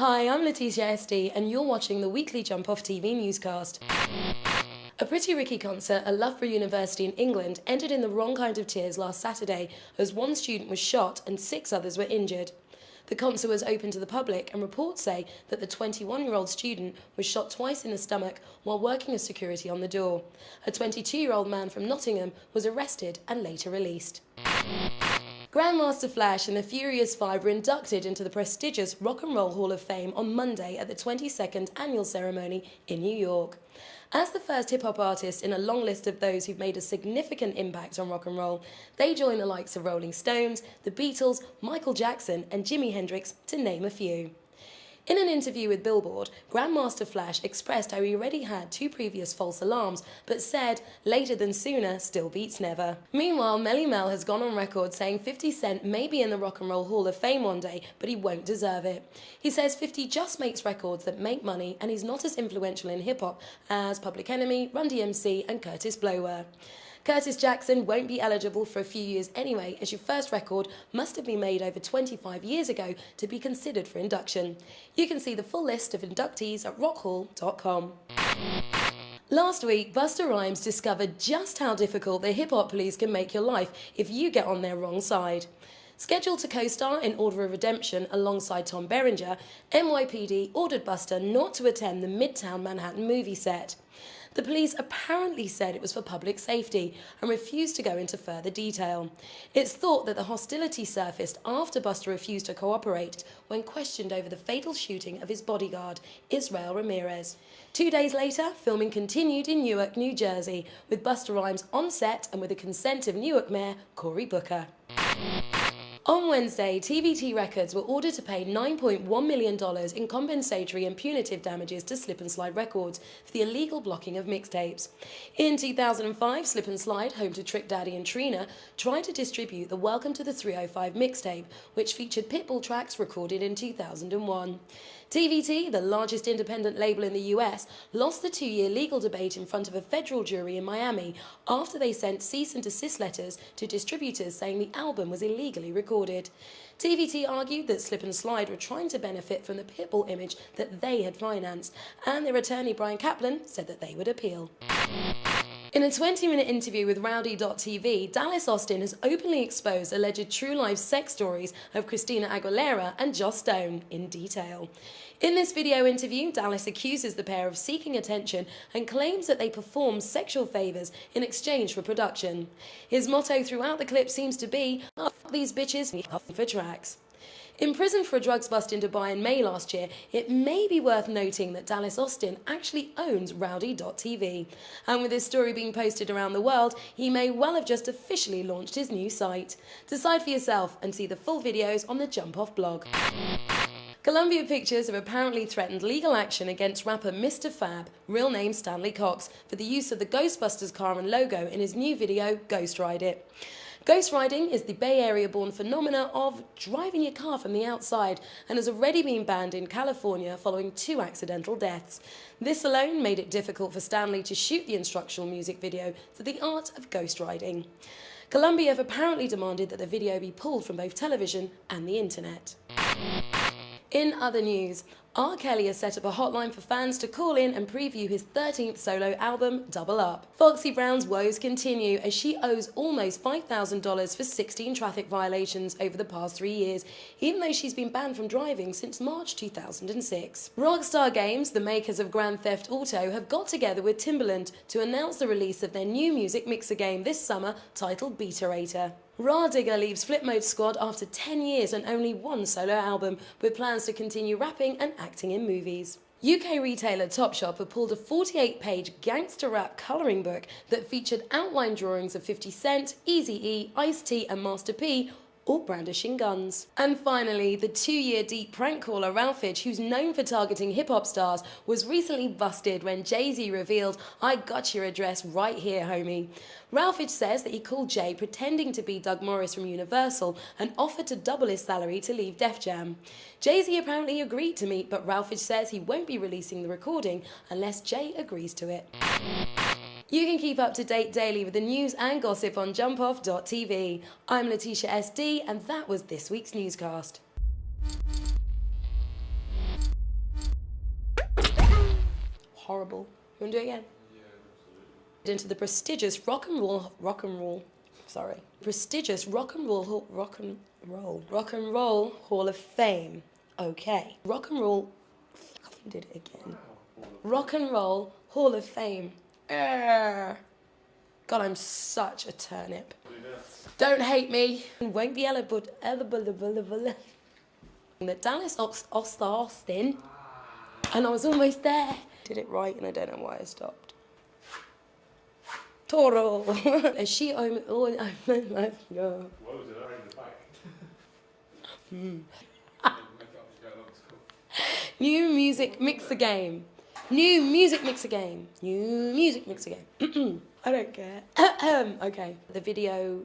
Hi, I'm Letitia SD, and you're watching the weekly Jump Off TV newscast. A Pretty Ricky concert at Loughborough University in England ended in the wrong kind of tears last Saturday as one student was shot and 6 others were injured. The concert was open to the public, and reports say that the 21-year-old student was shot twice in the stomach while working as security on the door. A 22-year-old man from Nottingham was arrested and later released. Grandmaster Flash and the Furious Five were inducted into the prestigious Rock and Roll Hall of Fame on Monday at the 22nd annual ceremony in New York. As the first hip-hop artist in a long list of those who've made a significant impact on rock and roll, they join the likes of Rolling Stones, the Beatles, Michael Jackson and Jimi Hendrix, to name a few. In an interview with Billboard, Grandmaster Flash expressed how he already had 2 previous false alarms, but said, "Later than sooner still beats never." Meanwhile, Melly Mel has gone on record saying 50 Cent may be in the Rock and Roll Hall of Fame one day, but he won't deserve it. He says 50 just makes records that make money, and he's not as influential in hip-hop as Public Enemy, Run DMC and Curtis Blow were. Curtis Jackson won't be eligible for a few years anyway, as your first record must have been made over 25 years ago to be considered for induction. You can see the full list of inductees at rockhall.com. Last week, Busta Rhymes discovered just how difficult the hip-hop police can make your life if you get on their wrong side. Scheduled to co-star in Order of Redemption alongside Tom Berenger, NYPD ordered Busta not to attend the Midtown Manhattan movie set. The police apparently said it was for public safety and refused to go into further detail. It's thought that the hostility surfaced after Busta refused to cooperate when questioned over the fatal shooting of his bodyguard, Israel Ramirez. 2 days later, filming continued in Newark, New Jersey, with Busta Rhymes on set and with the consent of Newark Mayor Cory Booker. On Wednesday, TVT Records were ordered to pay $9.1 million in compensatory and punitive damages to Slip and Slide Records for the illegal blocking of mixtapes. In 2005, Slip and Slide, home to Trick Daddy and Trina, tried to distribute the Welcome to the 305 mixtape, which featured Pitbull tracks recorded in 2001. TVT, the largest independent label in the US, lost the 2-year legal debate in front of a federal jury in Miami after they sent cease and desist letters to distributors saying the album was illegally recorded. TVT argued that Slip and Slide were trying to benefit from the Pitbull image that they had financed, and their attorney Brian Kaplan said that they would appeal. In a 20-minute interview with Rowdy.tv, Dallas Austin has openly exposed alleged true-life sex stories of Christina Aguilera and Joss Stone in detail. In this video interview, Dallas accuses the pair of seeking attention and claims that they perform sexual favours in exchange for production. His motto throughout the clip seems to be, "Oh, fuck these bitches for tracks." In prison for a drugs bust in Dubai in May last year, it may be worth noting that Dallas Austin actually owns Rowdy.tv. And with this story being posted around the world, he may well have just officially launched his new site. Decide for yourself and see the full videos on the Jump Off blog. Columbia Pictures have apparently threatened legal action against rapper Mr. Fab, real name Stanley Cox, for the use of the Ghostbusters car and logo in his new video, Ghost Ride It. Ghost riding is the Bay Area-born phenomena of driving your car from the outside and has already been banned in California following 2 accidental deaths. This alone made it difficult for Stanley to shoot the instructional music video for the art of ghost riding. Columbia have apparently demanded that the video be pulled from both television and the internet. In other news, R. Kelly has set up a hotline for fans to call in and preview his 13th solo album, Double Up. Foxy Brown's woes continue as she owes almost $5,000 for 16 traffic violations over the past 3 years, even though she's been banned from driving since March 2006. Rockstar Games, the makers of Grand Theft Auto, have got together with Timbaland to announce the release of their new music mixer game this summer titled Beaterator. Raw Digger leaves Flip Mode Squad after 10 years and only 1 solo album, with plans to continue rapping and acting in movies. UK retailer Topshop have pulled a 48-page gangster rap colouring book that featured outline drawings of 50 Cent, Eazy-E, Ice-T and Master P, all brandishing guns. And finally, the 2-year deep prank caller Ralphage, who's known for targeting hip-hop stars, was recently busted when Jay-Z revealed, "I got your address right here, homie." Ralphage says that he called Jay pretending to be Doug Morris from Universal and offered to double his salary to leave Def Jam. Jay-Z apparently agreed to meet, but Ralphage says he won't be releasing the recording unless Jay agrees to it. You can keep up to date daily with the news and gossip on jumpoff.tv. I'm Letitia SD, and that was this week's newscast. horrible. You want to do it again? Yeah, absolutely. Into the prestigious rock and roll Hall of Fame. Okay. Rock and Roll. I did it again. Rock and Roll Hall of Fame. God, I'm such a turnip. Don't hate me. Won't be eligible. That Dallas Austin, and I was almost there. Did it right, and I don't know why I stopped. Toro. Is she on? Oh, no. What was it? New music mixer game. New music mixer game. New music mixer game. I don't care. Okay. The video